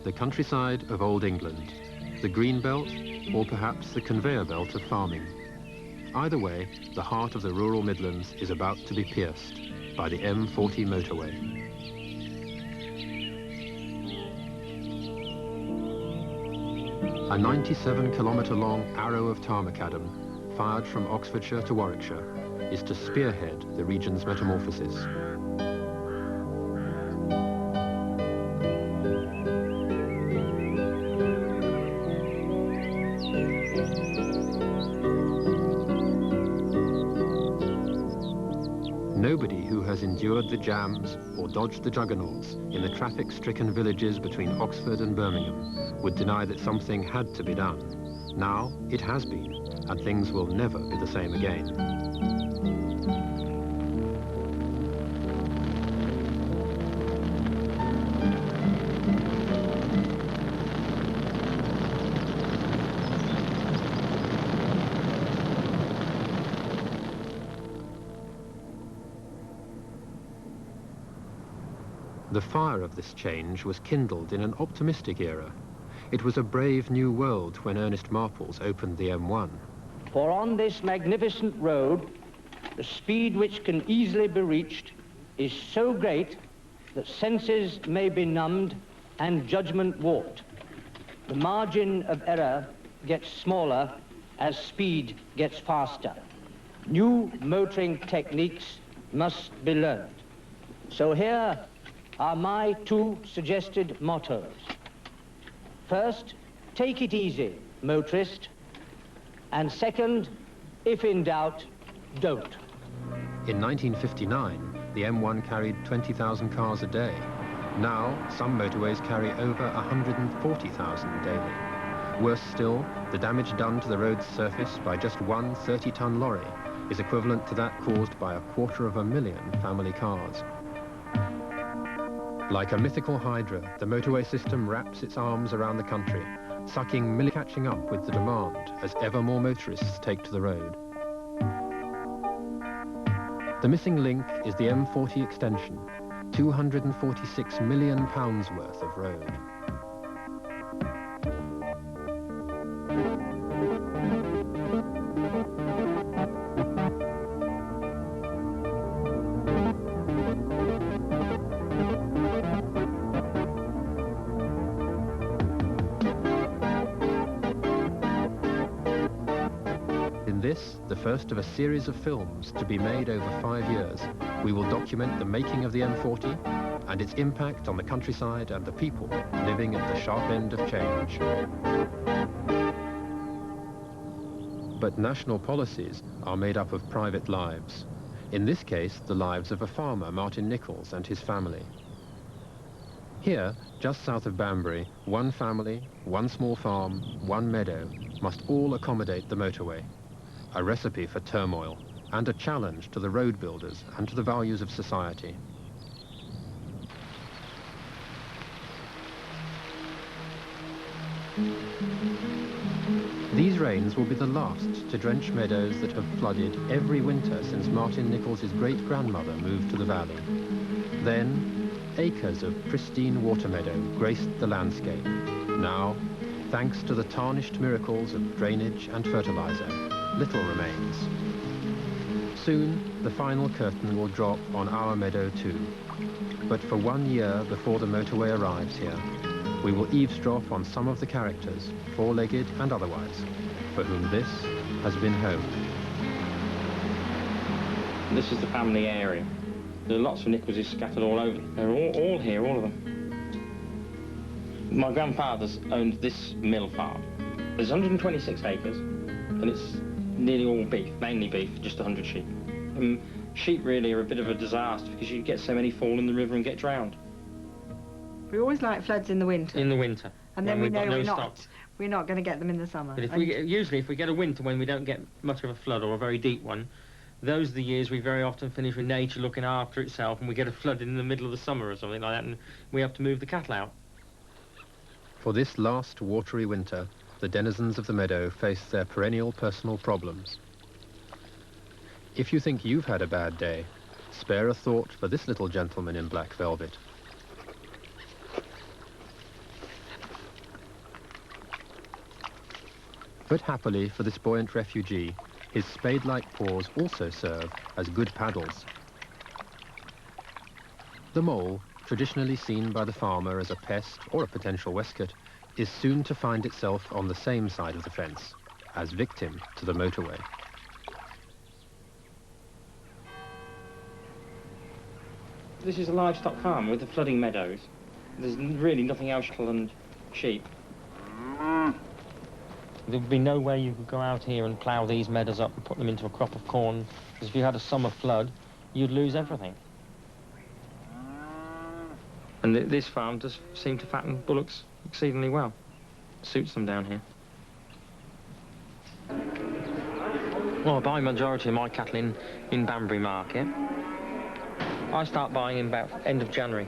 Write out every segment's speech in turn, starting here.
The countryside of Old England, the green belt, or perhaps the conveyor belt of farming. Either way, the heart of the rural Midlands is about to be pierced by the M40 motorway. A 97-kilometre-long arrow of tar macadam, fired from Oxfordshire to Warwickshire, is to spearhead the region's metamorphosis. Nobody who has endured the jams or dodged the juggernauts in the traffic-stricken villages between Oxford and Birmingham would deny that something had to be done. Now it has been, and things will never be the same again. The fire of this change was kindled in an optimistic era. It was a brave new world when Ernest Marples opened the M1. For on this magnificent road, the speed which can easily be reached is so great that senses may be numbed and judgment warped. The margin of error gets smaller as speed gets faster. New motoring techniques must be learned. So here are my two suggested mottos. First, take it easy, motorist. And second, if in doubt, don't. In 1959, the M1 carried 20,000 cars a day. Now, some motorways carry over 140,000 daily. Worse still, the damage done to the road's surface by just one 30-ton lorry is equivalent to that caused by 250,000 family cars. Like a mythical hydra, the motorway system wraps its arms around the country, sucking millions, catching up with the demand as ever more motorists take to the road. The missing link is the M40 extension, £246 million worth of road. This, the first of a series of films to be made over 5 years, we will document the making of the M40 and its impact on the countryside and the people living at the sharp end of change. But national policies are made up of private lives. In this case, the lives of a farmer, Martin Nicholls, and his family. Here, just south of Banbury, one family, one small farm, one meadow, must all accommodate the motorway. A recipe for turmoil, and a challenge to the road builders and to the values of society. These rains will be the last to drench meadows that have flooded every winter since Martin Nicholls' great-grandmother moved to the valley. Then, acres of pristine water meadow graced the landscape. Now, thanks to the tarnished miracles of drainage and fertilizer, little remains. Soon, the final curtain will drop on our meadow too. But for 1 year before the motorway arrives here, we will eavesdrop on some of the characters, four-legged and otherwise, for whom this has been home. This is the family area. There are lots of Nicholls scattered all over. They're all here, all of them. My grandfather's owned this mill farm. There's 126 acres, and it's nearly all beef, mainly beef, just 100 sheep. Sheep really are a bit of a disaster because you get so many fall in the river and get drowned. We always like floods in the winter. In the winter. And then we know stock. we're not going to get them in the summer. But usually if we get a winter when we don't get much of a flood or a very deep one, those are the years we very often finish with nature looking after itself, and we get a flood in the middle of the summer or something like that, and we have to move the cattle out. For this last watery winter, the denizens of the meadow face their perennial personal problems. If you think you've had a bad day, spare a thought for this little gentleman in black velvet. But happily for this buoyant refugee, his spade-like paws also serve as good paddles. The mole, traditionally seen by the farmer as a pest or a potential waistcoat, is soon to find itself on the same side of the fence, as victim to the motorway. This is a livestock farm with the flooding meadows. There's really nothing else than sheep. There would be no way you could go out here and plough these meadows up and put them into a crop of corn, because if you had a summer flood, you'd lose everything. And this farm does seem to fatten bullocks exceedingly well. Suits them down here. Well, I buy majority of my cattle in Banbury Market. I start buying in about end of January,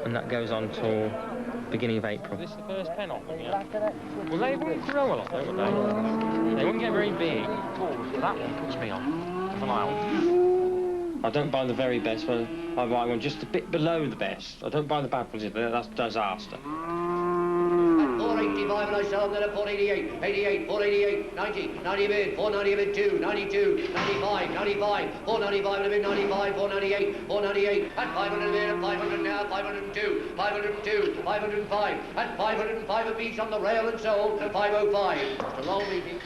and that goes on till beginning of April. This is the first pen off them, yeah? Well, they wouldn't grow a lot, would they? They wouldn't get very big. That one puts me on. I don't buy the very best, but I buy one just a bit below the best. I don't buy the bad ones, that's disaster. 485 and I sell them then at 488, 88, 488, 90, 90 a bid, 490 a bid 2, 92, 95, 95, 495 a bid, 95, 498, 498, at 500 a bid, at 500 now, 502, 502, 505, at 505 a piece on the rail and sold at 505. It's a long meeting.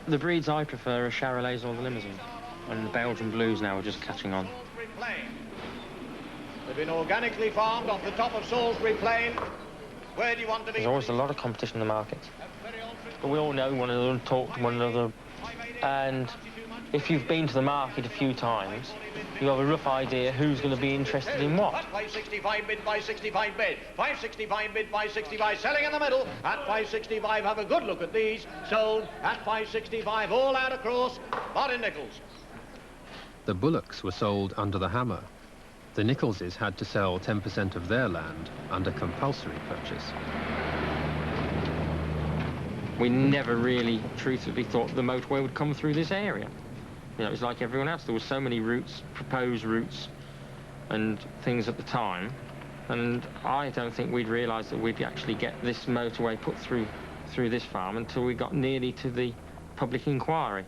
The breeds I prefer are Charolais or the Limousine, and the Belgian Blues now are just catching on. They've been organically farmed off the top of Salisbury Plain. Where do you want to be? There's always a lot of competition in the market. But we all know one another and talk to one another. And if you've been to the market a few times, you have a rough idea who's going to be interested in what. 565 bid, 565 bid, 565 bid, 565, selling in the middle. At 565, have a good look at these. Sold at 565, all out across. Martin Nicholls. The bullocks were sold under the hammer. The Nicholses had to sell 10% of their land under compulsory purchase. We never really truthfully thought the motorway would come through this area. You know, it was like everyone else. There were so many routes, proposed routes and things at the time, and I don't think we'd realised that we'd actually get this motorway put through this farm until we got nearly to the public inquiry.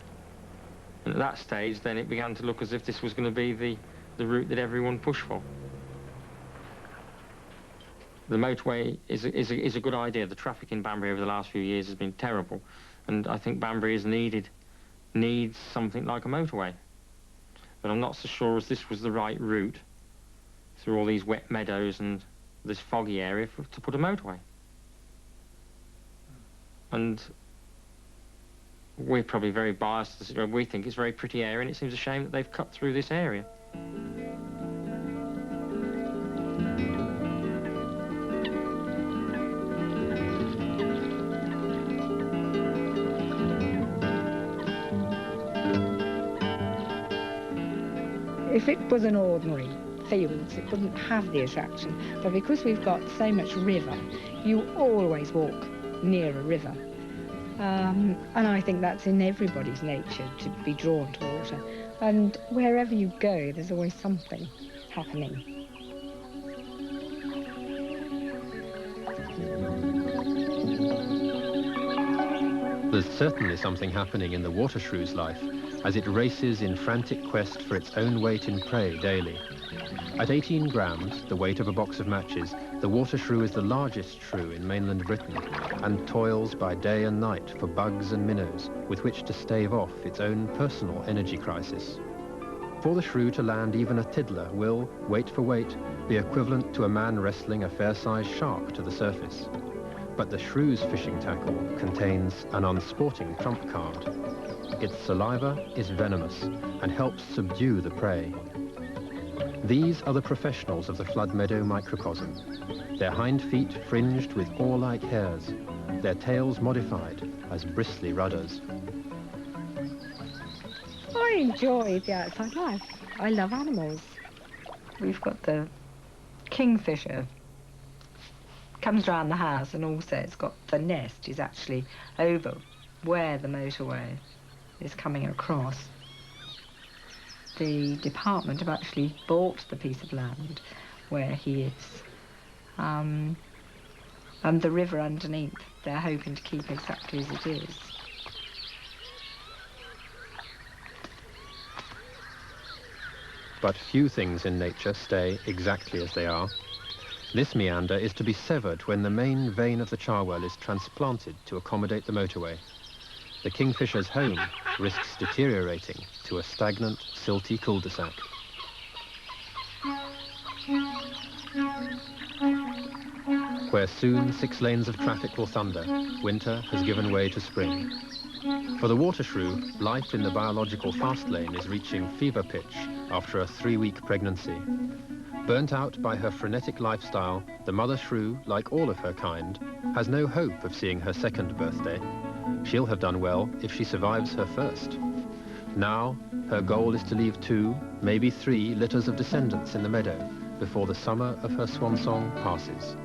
And at that stage, then it began to look as if this was going to be the route that everyone pushed for. The motorway is a good idea. The traffic in Banbury over the last few years has been terrible, and I think Banbury needs something like a motorway. But I'm not so sure as this was the right route through all these wet meadows and this foggy area to put a motorway. And we're probably very biased. We think it's a very pretty area, and it seems a shame that they've cut through this area. If it was an ordinary fields, it wouldn't have the attraction. But because we've got so much river, you always walk near a river. And I think that's in everybody's nature, to be drawn to water. And wherever you go, there's always something happening. There's certainly something happening in the water shrew's life as it races in frantic quest for its own weight in prey daily. At 18 grams, the weight of a box of matches, the water shrew is the largest shrew in mainland Britain and toils by day and night for bugs and minnows with which to stave off its own personal energy crisis. For the shrew to land even a tiddler will, weight for weight, be equivalent to a man wrestling a fair-sized shark to the surface. But the shrew's fishing tackle contains an unsporting trump card. Its saliva is venomous and helps subdue the prey. These are the professionals of the flood meadow microcosm. Their hind feet fringed with oar-like hairs, their tails modified as bristly rudders. I enjoy the outside life. I love animals. We've got the kingfisher. Comes round the house, and also it's got the nest is actually over where the motorway is coming across. The department have actually bought the piece of land where he is. And the river underneath, they're hoping to keep exactly as it is. But few things in nature stay exactly as they are. This meander is to be severed when the main vein of the Cherwell is transplanted to accommodate the motorway. The Kingfisher's home risks deteriorating to a stagnant, silty cul-de-sac. Where soon 6 lanes of traffic will thunder, winter has given way to spring. For the water shrew, life in the biological fast lane is reaching fever pitch after a 3-week pregnancy. Burnt out by her frenetic lifestyle, the mother shrew, like all of her kind, has no hope of seeing her 2nd birthday. She'll have done well if she survives her 1st. Now, her goal is to leave 2, maybe 3 litters of descendants in the meadow before the summer of her swan song passes.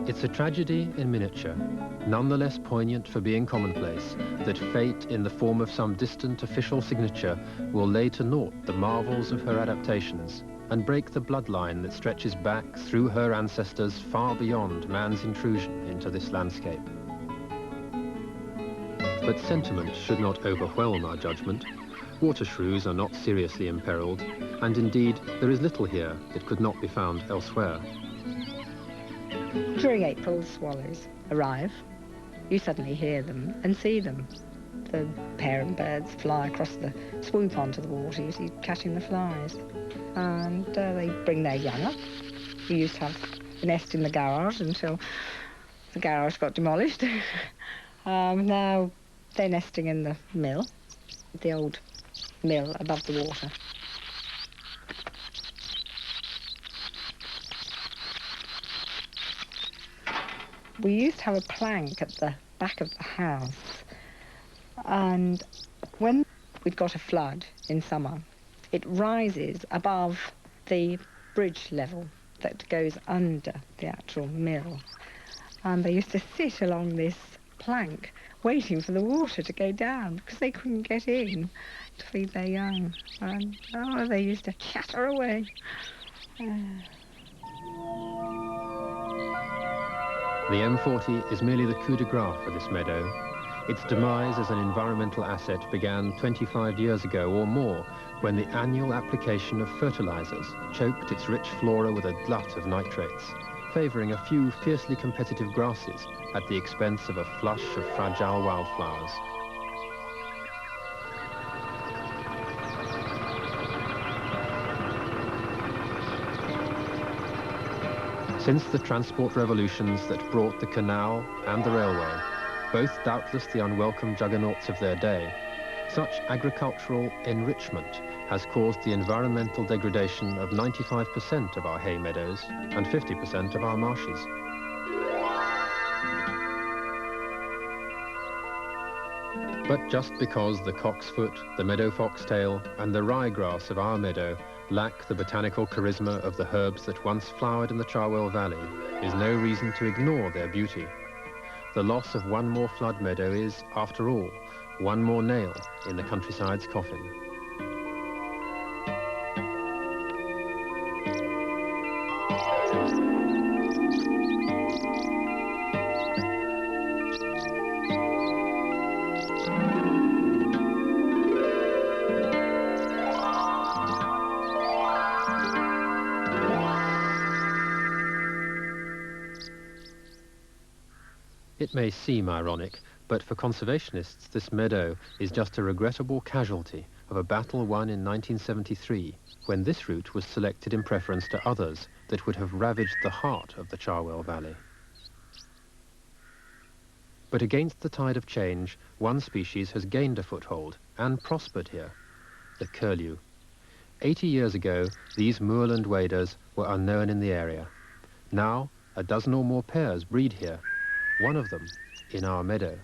It's a tragedy in miniature, nonetheless poignant for being commonplace, that fate, in the form of some distant official signature, will lay to naught the marvels of her adaptations and break the bloodline that stretches back through her ancestors far beyond man's intrusion into this landscape. But sentiment should not overwhelm our judgment. Water shrews are not seriously imperiled, and indeed there is little here that could not be found elsewhere. During April, the swallows arrive. You suddenly hear them and see them. The parent birds fly across the swoop onto the water, you see, catching the flies. And they bring their young up. We used to have a nest in the garage until the garage got demolished. Now they're nesting in the mill, the old mill above the water. We used to have a plank at the back of the house, and when we'd got a flood in summer, it rises above the bridge level that goes under the actual mill. And they used to sit along this plank waiting for the water to go down because they couldn't get in to feed their young. And they used to chatter away. The M40 is merely the coup de grace for this meadow. Its demise as an environmental asset began 25 years ago or more, when the annual application of fertilizers choked its rich flora with a glut of nitrates, favoring a few fiercely competitive grasses at the expense of a flush of fragile wildflowers. Since the transport revolutions that brought the canal and the railway, both doubtless the unwelcome juggernauts of their day, such agricultural enrichment has caused the environmental degradation of 95% of our hay meadows and 50% of our marshes. But just because the cocksfoot, the meadow foxtail, and the ryegrass of our meadow lack the botanical charisma of the herbs that once flowered in the Cherwell Valley is no reason to ignore their beauty. The loss of one more flood meadow is, after all, one more nail in the countryside's coffin. It may seem ironic, but for conservationists this meadow is just a regrettable casualty of a battle won in 1973, when this route was selected in preference to others that would have ravaged the heart of the Cherwell Valley. But against the tide of change, one species has gained a foothold and prospered here, the curlew. 80 years ago, these moorland waders were unknown in the area. Now, a dozen or more pairs breed here, one of them in our meadow.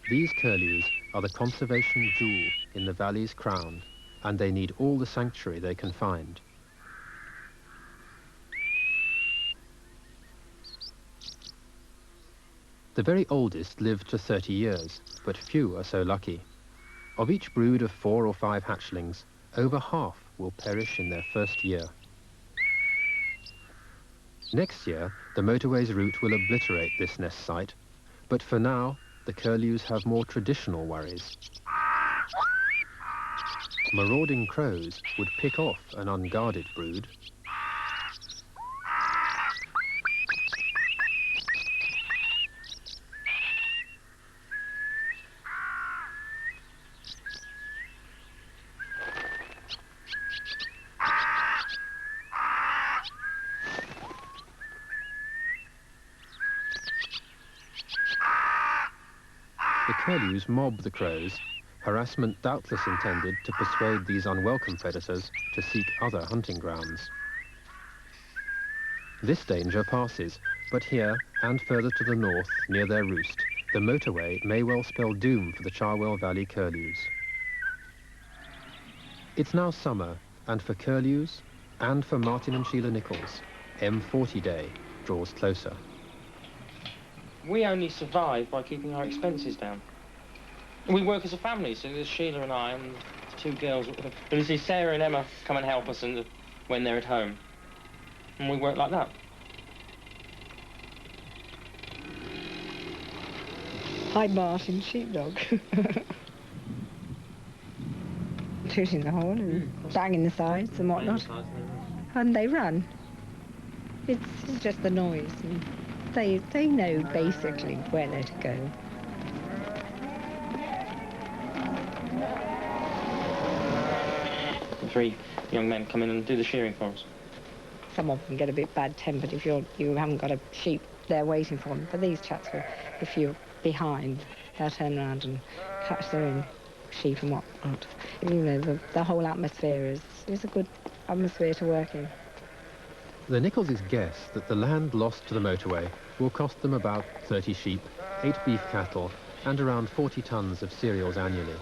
These curlews are the conservation jewel in the valley's crown, and they need all the sanctuary they can find. The very oldest live to 30 years, but few are so lucky. Of each brood of 4 or 5 hatchlings, over half will perish in their first year. Next year, the motorway's route will obliterate this nest site, but for now, the curlews have more traditional worries. Marauding crows would pick off an unguarded brood. The curlews mob the crows, harassment doubtless intended to persuade these unwelcome predators to seek other hunting grounds. This danger passes, but here and further to the north, near their roost, the motorway may well spell doom for the Cherwell Valley curlews. It's now summer, and for curlews, and for Martin and Sheila Nicholls, M40 Day draws closer. We only survive by keeping our expenses down. We work as a family, so there's Sheila and I and the 2 girls. And you see Sarah and Emma come and help us when they're at home. And we work like that. Hi, Martin, sheepdog. Tooting the horn and banging the sides and whatnot. And they run. It's just the noise. And they know basically where they're to go. The 3 young men come in and do the shearing for us. Some of them get a bit bad-tempered if you haven't got a sheep there waiting for them. But these chaps, if you're behind, they'll turn around and catch their own sheep and whatnot. You know, the whole atmosphere is a good atmosphere to work in. The Nicholls' guess that the land lost to the motorway will cost them about 30 sheep, 8 beef cattle, and around 40 tons of cereals annually.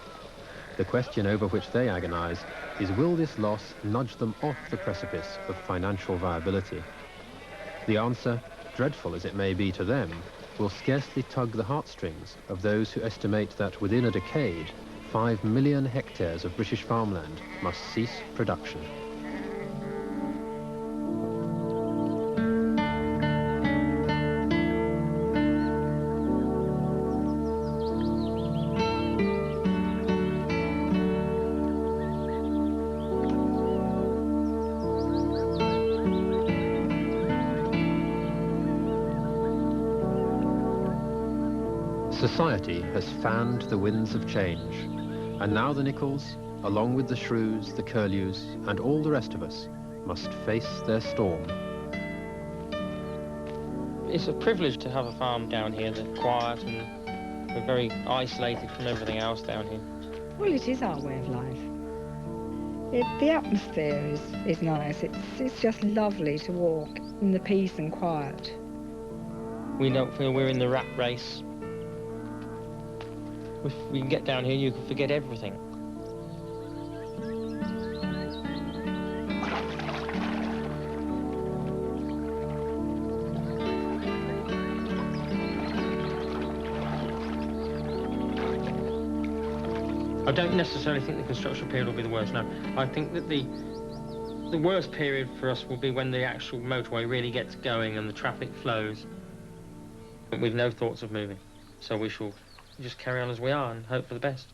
The question over which they agonise is, will this loss nudge them off the precipice of financial viability? The answer, dreadful as it may be to them, will scarcely tug the heartstrings of those who estimate that within a decade, 5 million hectares of British farmland must cease production. Society has fanned the winds of change, and now the Nicholls, along with the shrews, the curlews, and all the rest of us, must face their storm. It's a privilege to have a farm down here. They're quiet and we're very isolated from everything else down here. Well, it is our way of life. The atmosphere is nice. It's just lovely to walk in the peace and quiet. We don't feel we're in the rat race. If we can get down here, you can forget everything. I don't necessarily think the construction period will be the worst, no. I think that the worst period for us will be when the actual motorway really gets going and the traffic flows. But we've no thoughts of moving, so we shall just carry on as we are and hope for the best.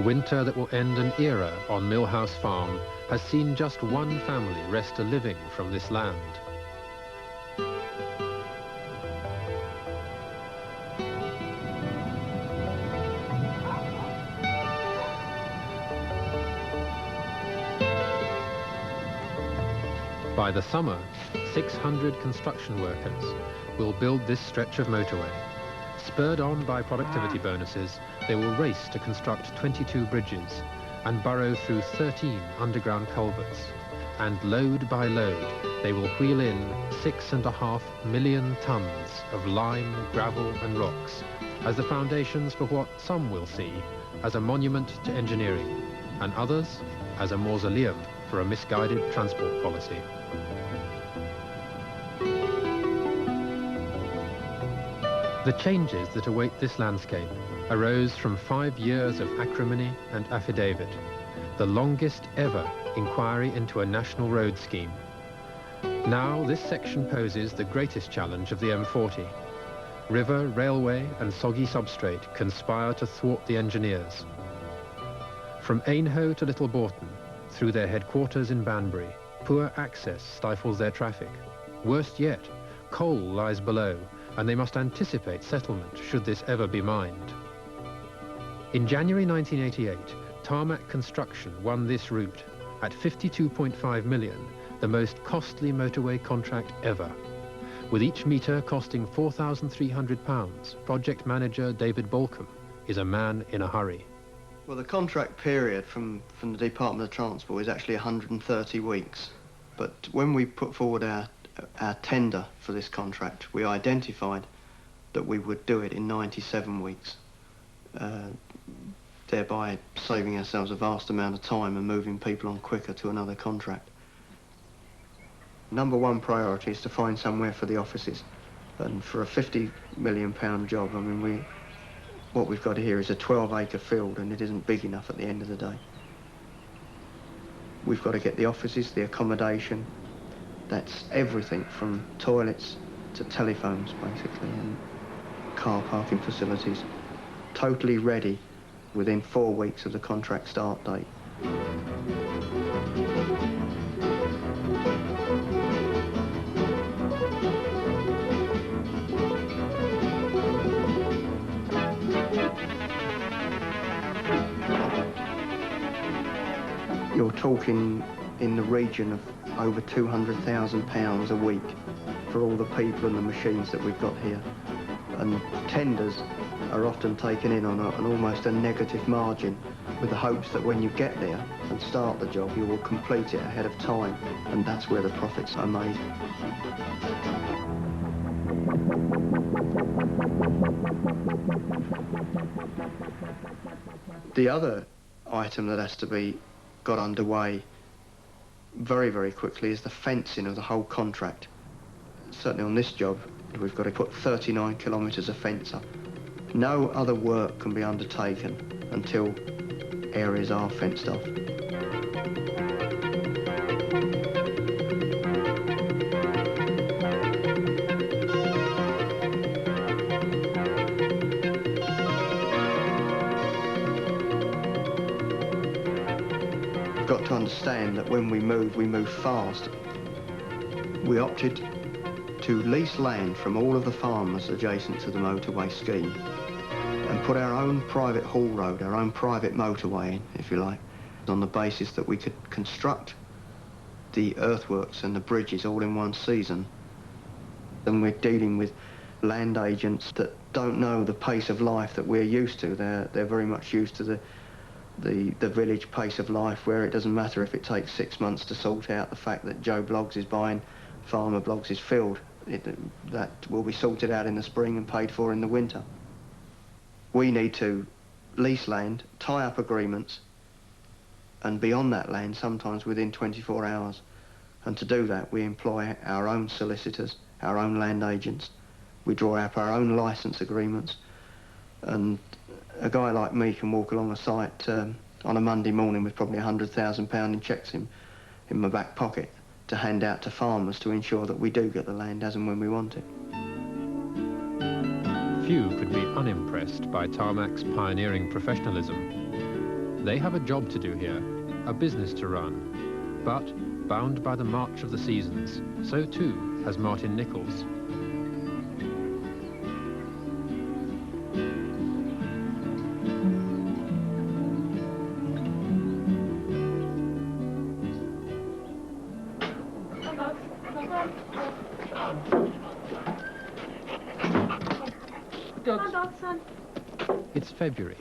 winter that will end an era on Millhouse Farm has seen just one family wrest a living from this land. By the summer, 600 construction workers will build this stretch of motorway. Spurred on by productivity bonuses, they will race to construct 22 bridges and burrow through 13 underground culverts. And load by load, they will wheel in 6.5 million tons of lime, gravel and rocks as the foundations for what some will see as a monument to engineering, and others as a mausoleum for a misguided transport policy. The changes that await this landscape arose from 5 years of acrimony and affidavit, the longest ever inquiry into a national road scheme. Now this section poses the greatest challenge of the M40. River, railway and soggy substrate conspire to thwart the engineers. From Aynhoe to Little Bourton, through their headquarters in Banbury, poor access stifles their traffic. Worst yet, coal lies below, and they must anticipate settlement should this ever be mined. In January 1988, Tarmac Construction won this route at £52.5 million, the most costly motorway contract ever. With each metre costing £4,300, project manager David Balcombe is a man in a hurry. Well, the contract period from the Department of Transport is actually 130 weeks. But when we put forward our tender for this contract, we identified that we would do it in 97 weeks, thereby saving ourselves a vast amount of time and moving people on quicker to another contract. Number one priority is to find somewhere for the offices, and for a £50 million job, I mean, what we've got here is a 12-acre field, and it isn't big enough at the end of the day. We've got to get the offices, the accommodation. That's everything from toilets to telephones, basically, and car parking facilities, totally ready within 4 weeks of the contract start date. You're talking in the region of over £200,000 a week for all the people and the machines that we've got here. And tenders are often taken in on almost a negative margin, with the hopes that when you get there and start the job, you will complete it ahead of time, and that's where the profits are made. The other item that has to be got underway very, very quickly is the fencing of the whole contract. Certainly on this job, we've got to put 39 kilometres of fence up. No other work can be undertaken until areas are fenced off. You've got to understand that when we move fast. We opted to lease land from all of the farmers adjacent to the motorway scheme and put our own private haul road, our own private motorway in, if you like, on the basis that we could construct the earthworks and the bridges all in one season. Then we're dealing with land agents that don't know the pace of life that we're used to. They're very much used to the village pace of life, where it doesn't matter if it takes 6 months to sort out the fact that Joe Bloggs is buying Farmer Bloggs' field. That will be sorted out in the spring and paid for in the winter. We need to lease land, tie up agreements, and be on that land sometimes within 24 hours. And to do that, we employ our own solicitors, our own land agents. We draw up our own licence agreements, and a guy like me can walk along a site on a Monday morning with probably £100,000 in cheques in my back pocket to hand out to farmers to ensure that we do get the land as and when we want it. Few could be unimpressed by Tarmac's pioneering professionalism. They have a job to do here, a business to run. But, bound by the march of the seasons, so too has Martin Nicholls. It's February,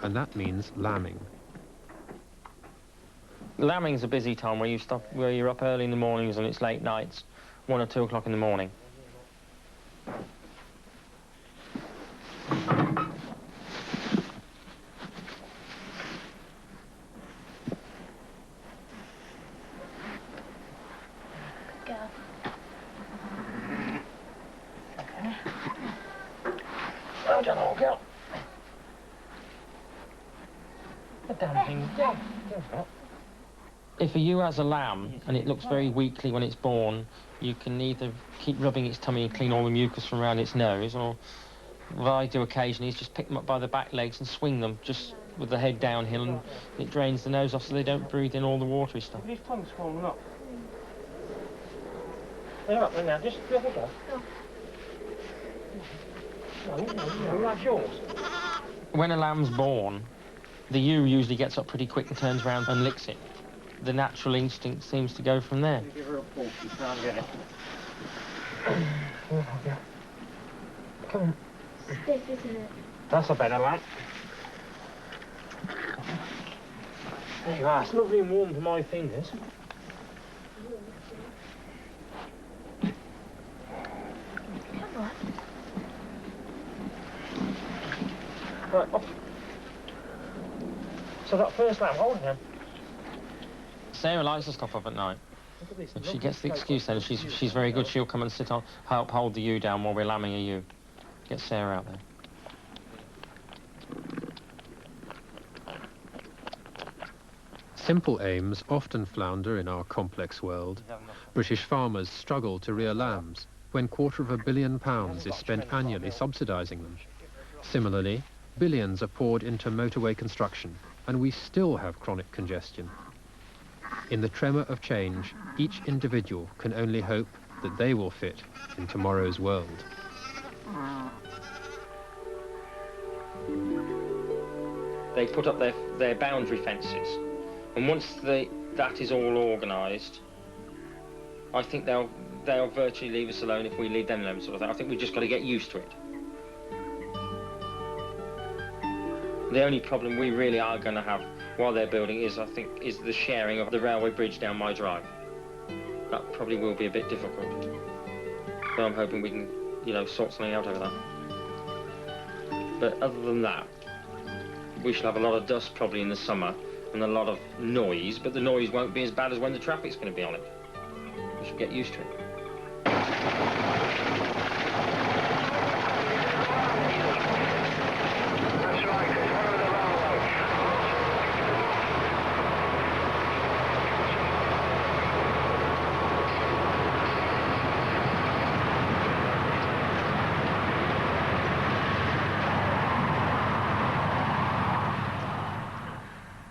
and that means lambing. Lambing's a busy time where you're up early in the mornings and it's late nights, 1 or 2 o'clock in the morning. Well done, old girl. The damn thing. If a ewe has a lamb and it looks very weakly when it's born, you can either keep rubbing its tummy and clean all the mucus from around its nose, or what I do occasionally is just pick them up by the back legs and swing them just with the head downhill, and it drains the nose off so they don't breathe in all the watery stuff. His tongue's swollen up. They're up there now, just have a go. No, that's yours. When a lamb's born, the ewe usually gets up pretty quick and turns around and licks it. The natural instinct seems to go from there. Give her a pull, you can't get it. Come on. Stiff, isn't it? That's a better lamb. There you are. It's lovely and warm to my fingers. Come on. Right, off. So that first lamb, hold him. Sarah likes to stop up at night. If she gets the excuse then, she's very good. She'll come and sit on, help hold the ewe down while we're lambing a ewe. Get Sarah out there. Simple aims often flounder in our complex world. British farmers struggle to rear lambs when £250 million is spent annually subsidising them. Similarly, billions are poured into motorway construction, and we still have chronic congestion. In the tremor of change, each individual can only hope that they will fit in tomorrow's world. They put up their boundary fences, and once that is all organised, I think they'll virtually leave us alone if we leave them alone, sort of thing. I think we've just got to get used to it. The only problem we really are going to have while they're building is, I think, is the sharing of the railway bridge down my drive. That probably will be a bit difficult. But I'm hoping we can, sort something out over that. But other than that, we shall have a lot of dust probably in the summer and a lot of noise, but the noise won't be as bad as when the traffic's going to be on it. We should get used to it.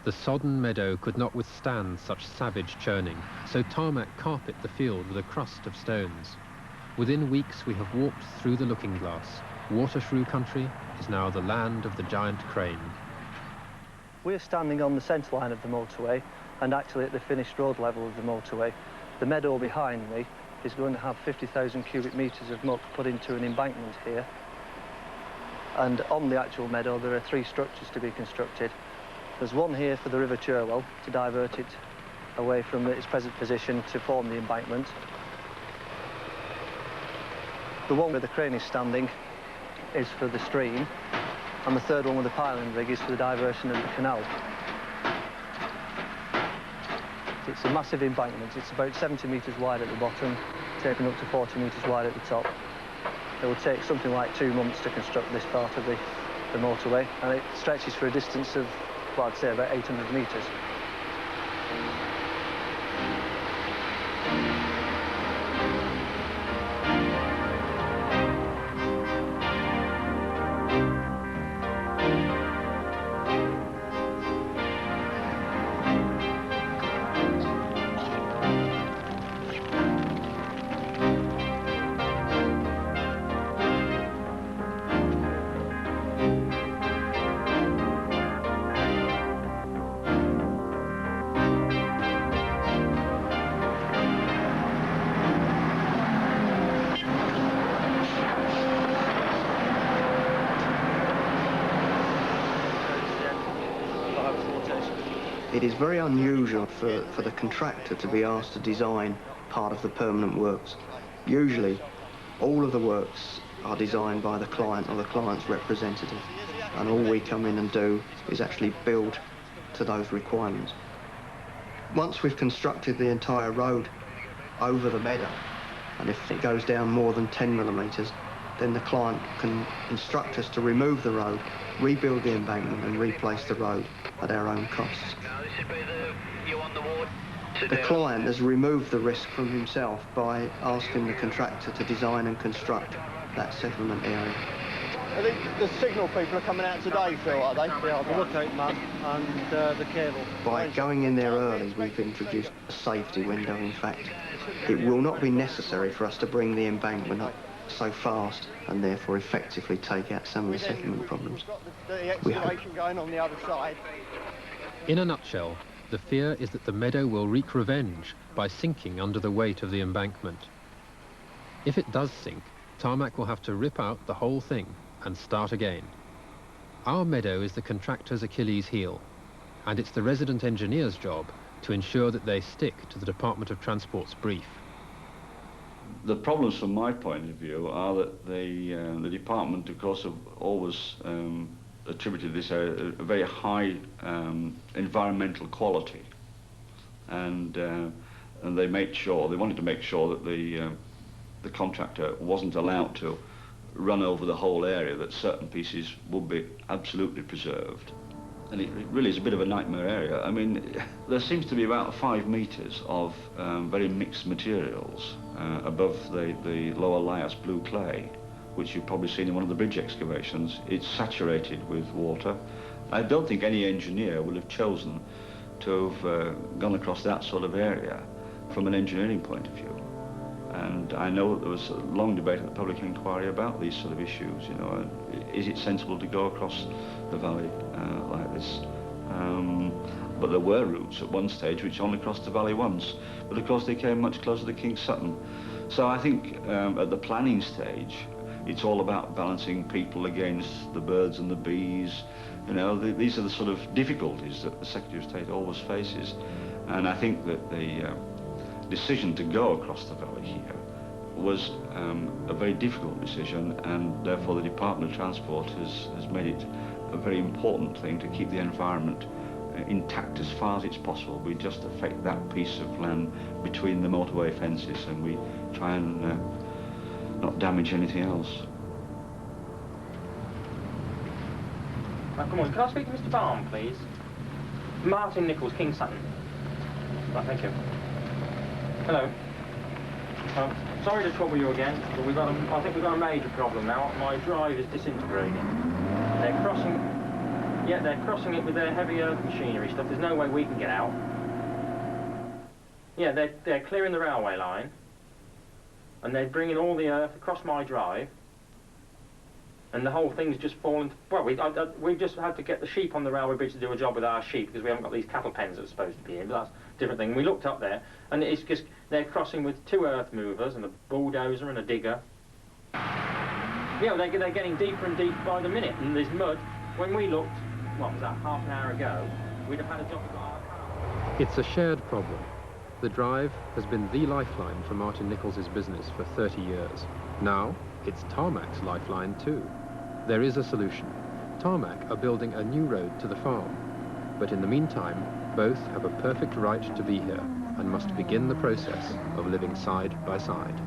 The sodden meadow could not withstand such savage churning, so tarmac carpet the field with a crust of stones. Within weeks we have walked through the looking glass. Water-shrew country is now the land of the giant crane. We're standing on the centre line of the motorway, and actually at the finished road level of the motorway. The meadow behind me is going to have 50,000 cubic metres of muck put into an embankment here. And on the actual meadow there are 3 structures to be constructed. There's one here for the River Cherwell to divert it away from its present position to form the embankment. The one where the crane is standing is for the stream, and the third one with the piling rig is for the diversion of the canal. It's a massive embankment. It's about 70 metres wide at the bottom, taking up to 40 metres wide at the top. It will take something like 2 months to construct this part of the motorway, and it stretches for a distance of, well, I'd say about 800 metres. It is very unusual for the contractor to be asked to design part of the permanent works. Usually, all of the works are designed by the client or the client's representative, and all we come in and do is actually build to those requirements. Once we've constructed the entire road over the meadow, and if it goes down more than 10 millimetres, then the client can instruct us to remove the road, rebuild the embankment and replace the road at our own costs. The client has removed the risk from himself by asking the contractor to design and construct that settlement area. I think the signal people are coming out today, Phil, are they? Yeah, the lookout man and the cable. By going in there early, we've introduced a safety window, in fact. It will not be necessary for us to bring the embankment up so fast and therefore effectively take out some of the settlement problems. The excavation going on the other side. In a nutshell, the fear is that the meadow will wreak revenge by sinking under the weight of the embankment. If it does sink, tarmac will have to rip out the whole thing and start again. Our meadow is the contractor's Achilles heel, and it's the resident engineer's job to ensure that they stick to the Department of Transport's brief. The problems from my point of view are that the department, of course, have always attributed this a very high environmental quality, and they wanted to make sure that the contractor wasn't allowed to run over the whole area, that certain pieces would be absolutely preserved. And it really is a bit of a nightmare area. I mean, there seems to be about 5 metres of very mixed materials above the lower lias blue clay, which you've probably seen in one of the bridge excavations. It's saturated with water. I don't think any engineer would have chosen to have gone across that sort of area from an engineering point of view. And I know that there was a long debate at the public inquiry about these sort of issues, you know. Is it sensible to go across the valley like this? But there were routes at one stage which only crossed the valley once, but of course they came much closer to King's Sutton. So I think at the planning stage, it's all about balancing people against the birds and the bees. You know, these are the sort of difficulties that the Secretary of State always faces. And I think that the decision to go across the valley here was a very difficult decision, and therefore the Department of Transport has made it a very important thing to keep the environment intact as far as it's possible. We just affect that piece of land between the motorway fences, and we try and not damage anything else. Come on, can I speak to Mr. Barham, please? Martin Nicholls, King Sutton. Right, thank you. Hello. Sorry to trouble you again, but I think we've got a major problem now. My drive is disintegrating. They're crossing it with their heavy earth machinery stuff. There's no way we can get out. Yeah, they're clearing the railway line, and they're bringing all the earth across my drive, and the whole thing's just fallen. Well, we've just had to get the sheep on the railway bridge to do a job with our sheep, because we haven't got these cattle pens that are supposed to be in, but that's a different thing. We looked up there, and it's just, they're crossing with 2 earth movers and a bulldozer and a digger. Yeah, they're getting deeper and deeper by the minute, and there's mud. When we looked, what was that, half an hour ago, we'd have had a job with our car. It's a shared problem. The drive has been the lifeline for Martin Nicholls' business for 30 years. Now, it's Tarmac's lifeline too. There is a solution. Tarmac are building a new road to the farm. But in the meantime, both have a perfect right to be here and must begin the process of living side by side.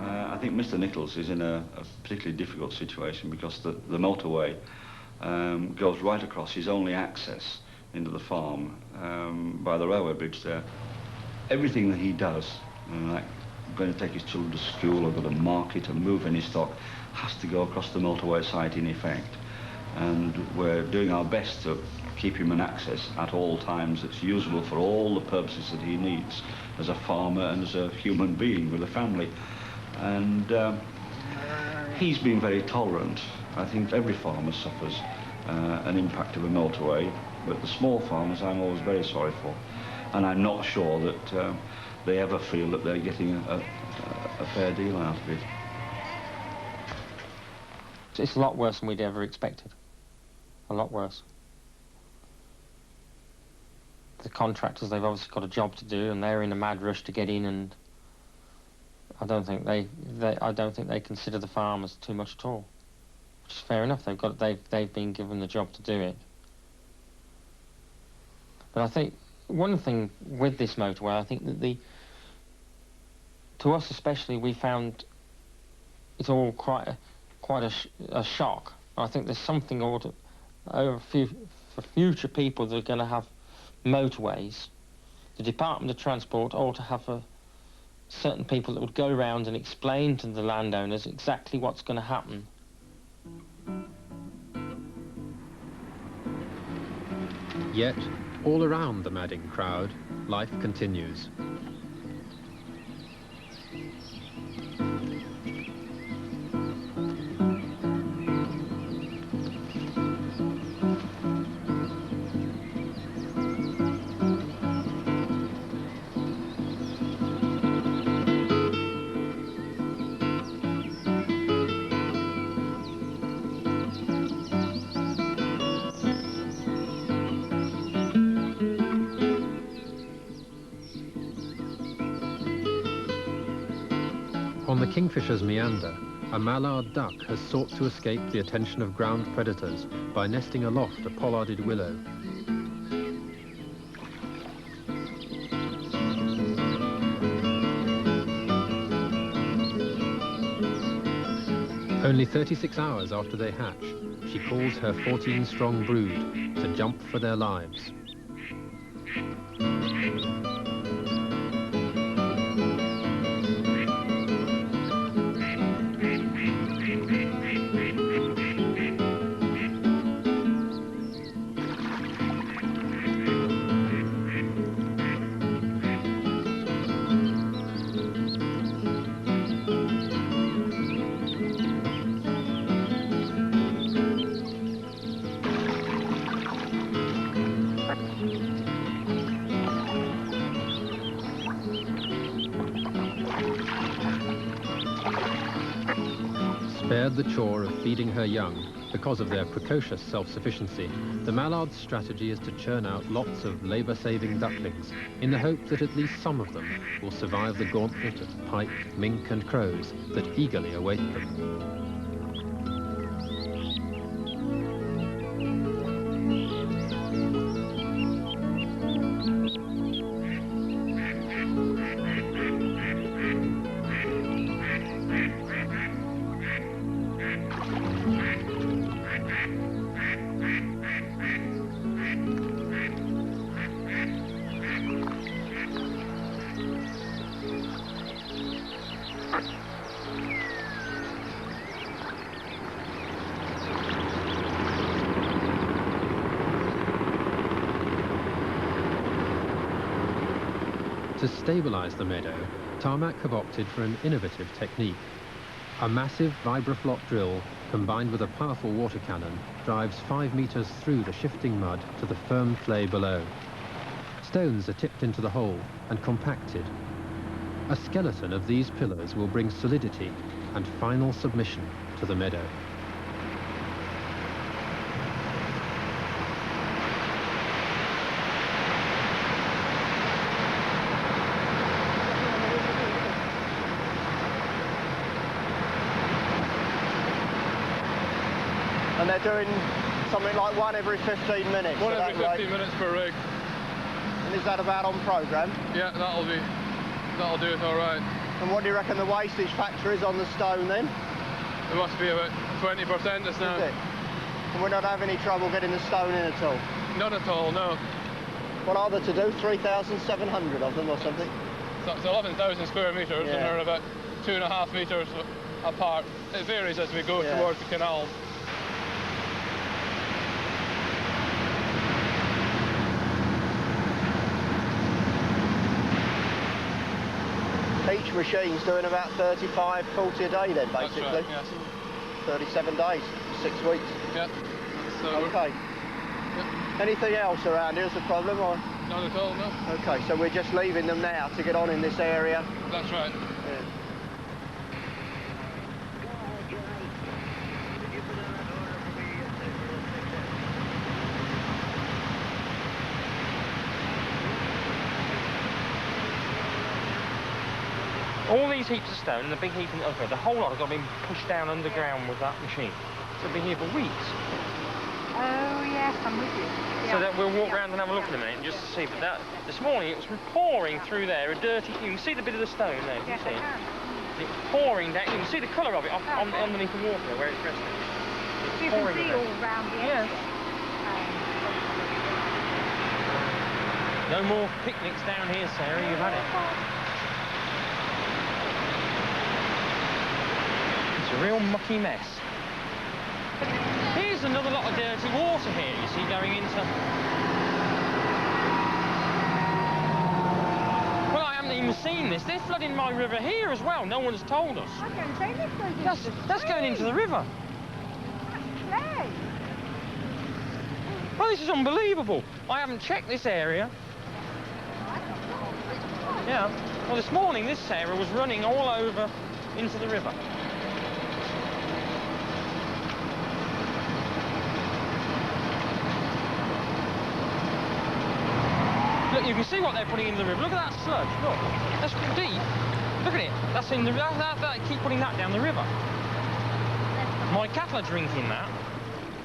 I think Mr. Nicholls is in a particularly difficult situation because the motorway goes right across his only access into the farm by the railway bridge there. Everything that he does, like going to take his children to school or go to market or move any stock, has to go across the motorway site in effect. And we're doing our best to keep him an access at all times that's usable for all the purposes that he needs as a farmer and as a human being with a family. And he's been very tolerant. I think every farmer suffers an impact of a motorway, but the small farmers I'm always very sorry for. And I'm not sure that they ever feel that they're getting a fair deal out of it. It's a lot worse than we'd ever expected. A lot worse. the contractors, they've obviously got a job to do, and they're in a mad rush to get in, and I don't think they consider the farmers too much at all, which is fair enough. They've been given the job to do it. But I think one thing with this motorway, I think that to us especially, we found it's all quite a shock. I think there's something for future people that are going to have motorways. The Department of Transport ought to have certain people that would go around and explain to the landowners exactly what's going to happen. Yet, all around the madding crowd, life continues. On the Kingfisher's meander, a mallard duck has sought to escape the attention of ground predators by nesting aloft a pollarded willow. Only 36 hours after they hatch, she calls her 14-strong brood to jump for their lives. Spared the chore of feeding her young because of their precocious self-sufficiency, the mallard's strategy is to churn out lots of labour-saving ducklings in the hope that at least some of them will survive the gauntlet of pike, mink and crows that eagerly await them. To stabilise the meadow, Tarmac have opted for an innovative technique. A massive Vibroflotation drill combined with a powerful water cannon drives 5 metres through the shifting mud to the firm clay below. Stones are tipped into the hole and compacted. A skeleton of these pillars will bring solidity and final submission to the meadow. And they're doing something like one every 15 minutes. One every 15 minutes per rig. And is that about on programme? Yeah, that'll do it all right. And what do you reckon the wastage factor is on the stone then? It must be about 20% just now. Is it? And we're not having any trouble getting the stone in at all? None at all, no. What are there to do? 3,700 of them or something? So it's 11,000 square metres, Yeah. and they're about 2.5 metres apart. It varies as we go towards the canal. Each machine's doing about 35, 40 a day then, basically. That's right, yes. 37 days, 6 weeks. Yeah. So okay. Yeah. Anything else around here is the problem, or? Not at all, no. Okay, so we're just leaving them now to get on in this area. That's right. Yeah. these heaps of stone and the big heap in the other, the whole lot has got to be pushed down underground with that machine. So it'll be here for weeks. Oh, yes, I'm with you. So that we'll walk around and have a look in a minute and just to see. But that, this morning it was pouring through there, a dirty. You can see the bit of the stone there. Can you see it? It's pouring down. You can see the colour of it underneath the water where it's resting. It's you pouring can see all round the edge. Yes. No more picnics down here, Sarah. You've had it. It's a real mucky mess. Here's another lot of dirty water here, you see, going into... Well, I haven't even seen this. They're flooding my river here as well. No one's told us. I don't say this goes into the That's going into the river. That's clay. Well, this is unbelievable. I haven't checked this area. Yeah. Well, this morning, this area was running all over into the river. Look, you can see what they're putting in the river. Look at that sludge. Look, that's deep. Look at it. That's in the river. Keep putting that down the river. My cattle are drinking that.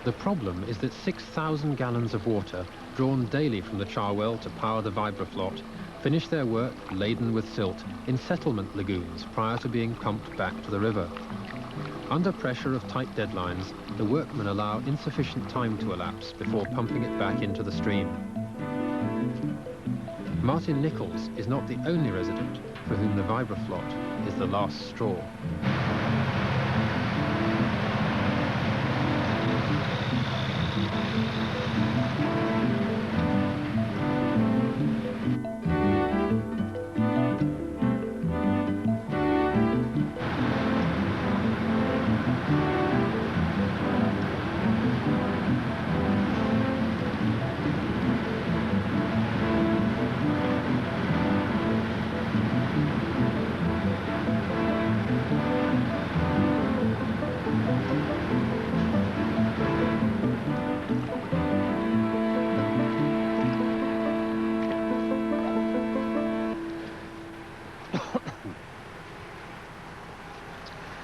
The problem is that 6,000 gallons of water, drawn daily from the Charwell to power the Vibroflot, finish their work laden with silt in settlement lagoons prior to being pumped back to the river. Under pressure of tight deadlines, the workmen allow insufficient time to elapse before pumping it back into the stream. Martin Nicholls is not the only resident for whom the Vibroflot is the last straw.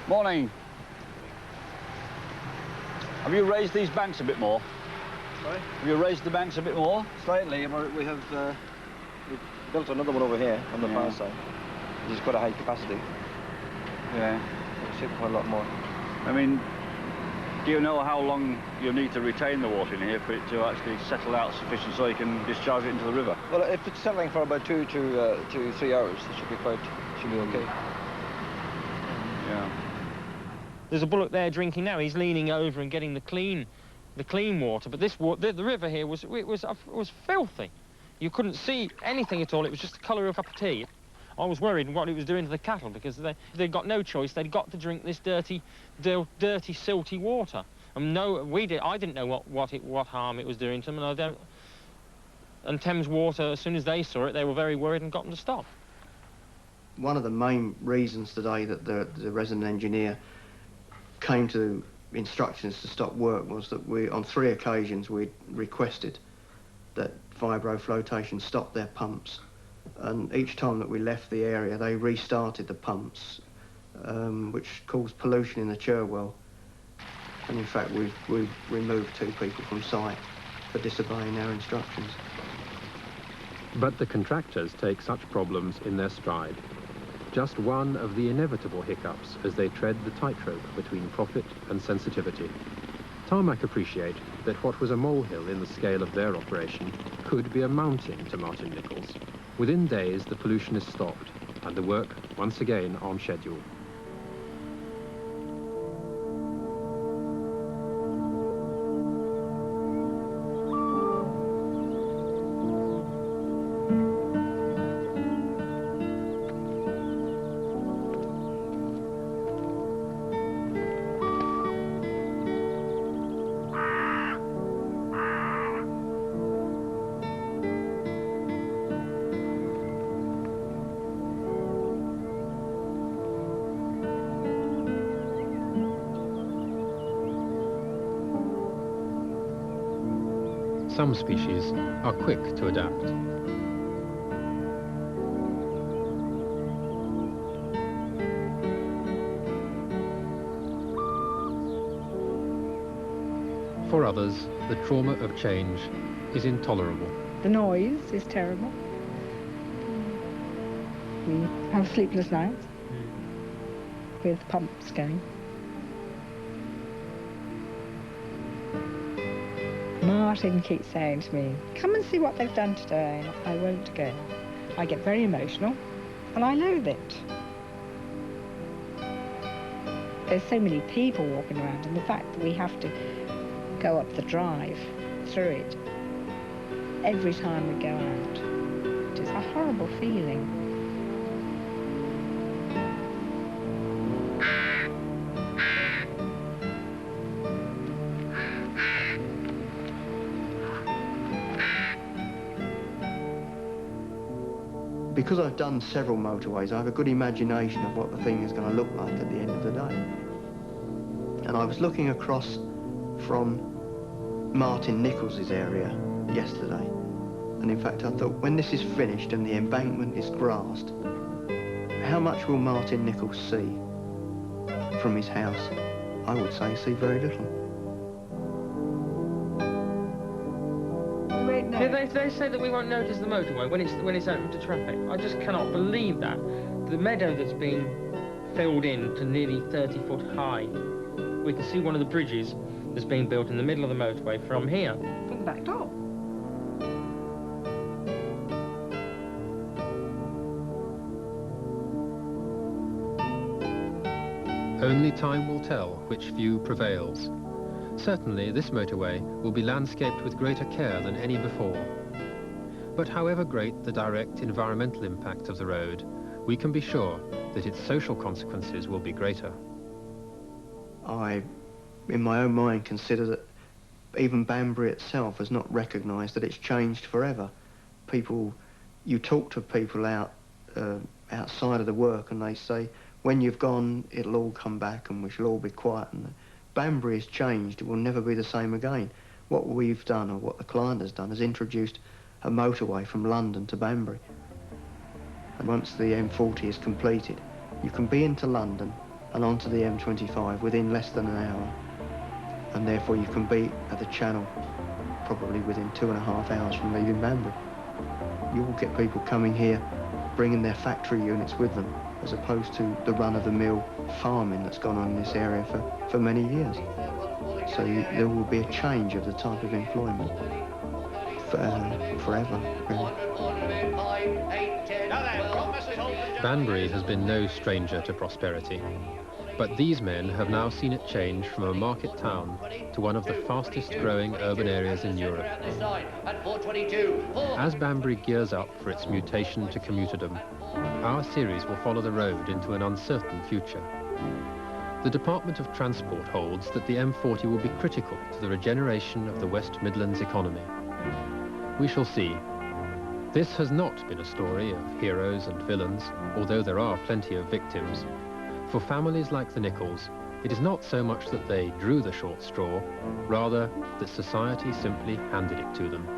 Morning. Have you raised these banks a bit more? Sorry? Have you raised the banks a bit more? Slightly, we have we've built another one over here on the far side, which has got a high capacity. Yeah. It's ship quite a lot more. I mean, do you know how long you need to retain the water in here for it to actually settle out sufficient so you can discharge it into the river? Well, if it's settling for about 2 to 3 hours, it should be okay. Yeah. There's a bullock there drinking now. He's leaning over and getting the clean water. But this water, the river here was filthy. You couldn't see anything at all. It was just the colour of a cup of tea. I was worried what it was doing to the cattle because they'd got no choice. They'd got to drink this dirty, silty water. And I didn't know what harm it was doing to them. And I don't. And Thames Water, as soon as they saw it, they were very worried and got them to stop. One of the main reasons today that the resident engineer came to instructions to stop work was that on 3 occasions we requested that Vibroflotation stop their pumps, and each time that we left the area they restarted the pumps, which caused pollution in the Cherwell, and in fact we've removed 2 people from site for disobeying our instructions. But the contractors take such problems in their stride. Just one of the inevitable hiccups as they tread the tightrope between profit and sensitivity. Tarmac appreciate that what was a molehill in the scale of their operation could be a mountain to Martin Nicholls. Within days, the pollution is stopped, and the work once again on schedule. Some species are quick to adapt. For others, the trauma of change is intolerable. The noise is terrible. We have sleepless nights with pumps going. Martin keeps saying to me, come and see what they've done today. I won't go. I get very emotional and I loathe it. There's so many people walking around, and the fact that we have to go up the drive through it every time we go out, it is a horrible feeling. Because I've done several motorways, I have a good imagination of what the thing is going to look like at the end of the day. And I was looking across from Martin Nicholls' area yesterday. And in fact, I thought, when this is finished and the embankment is grassed, how much will Martin Nicholls see from his house? I would say see very little. They say that we won't notice the motorway when it's open to traffic. I just cannot believe that. The meadow that's been filled in to nearly 30 foot high. We can see one of the bridges that's being built in the middle of the motorway from here. From the back door. Only time will tell which view prevails. Certainly, this motorway will be landscaped with greater care than any before. But however great the direct environmental impact of the road, we can be sure that its social consequences will be greater. I, in my own mind, consider that even Banbury itself has not recognised that it's changed forever. People, you talk to people outside of the work and they say, when you've gone, it'll all come back and we shall all be quiet. And Banbury has changed, it will never be the same again. What we've done, or what the client has done, is introduced a motorway from London to Banbury. And once the M40 is completed, you can be into London and onto the M25 within less than an hour. And therefore you can be at the Channel probably within 2.5 hours from leaving Banbury. You will get people coming here, bringing their factory units with them, as opposed to the run-of-the-mill farming that's gone on in this area for many years. So there will be a change of the type of employment forever, really. Banbury has been no stranger to prosperity, but these men have now seen it change from a market town to one of the fastest growing urban areas in Europe. As Banbury gears up for its mutation to commuterdom, our series will follow the road into an uncertain future. The Department of Transport holds that the M40 will be critical to the regeneration of the West Midlands economy. We shall see. This has not been a story of heroes and villains, although there are plenty of victims. For families like the Nicholls, it is not so much that they drew the short straw, rather that society simply handed it to them.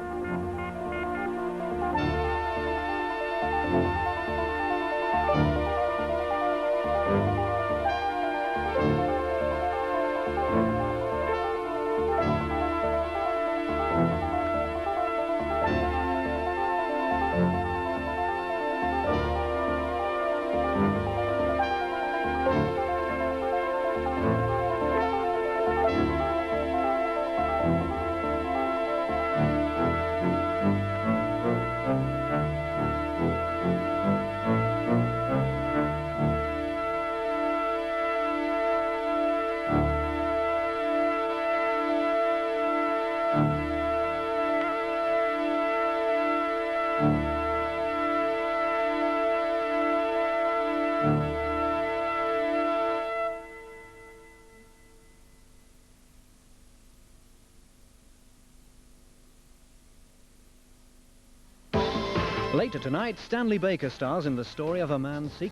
Later tonight, Stanley Baker stars in the story of a man seeking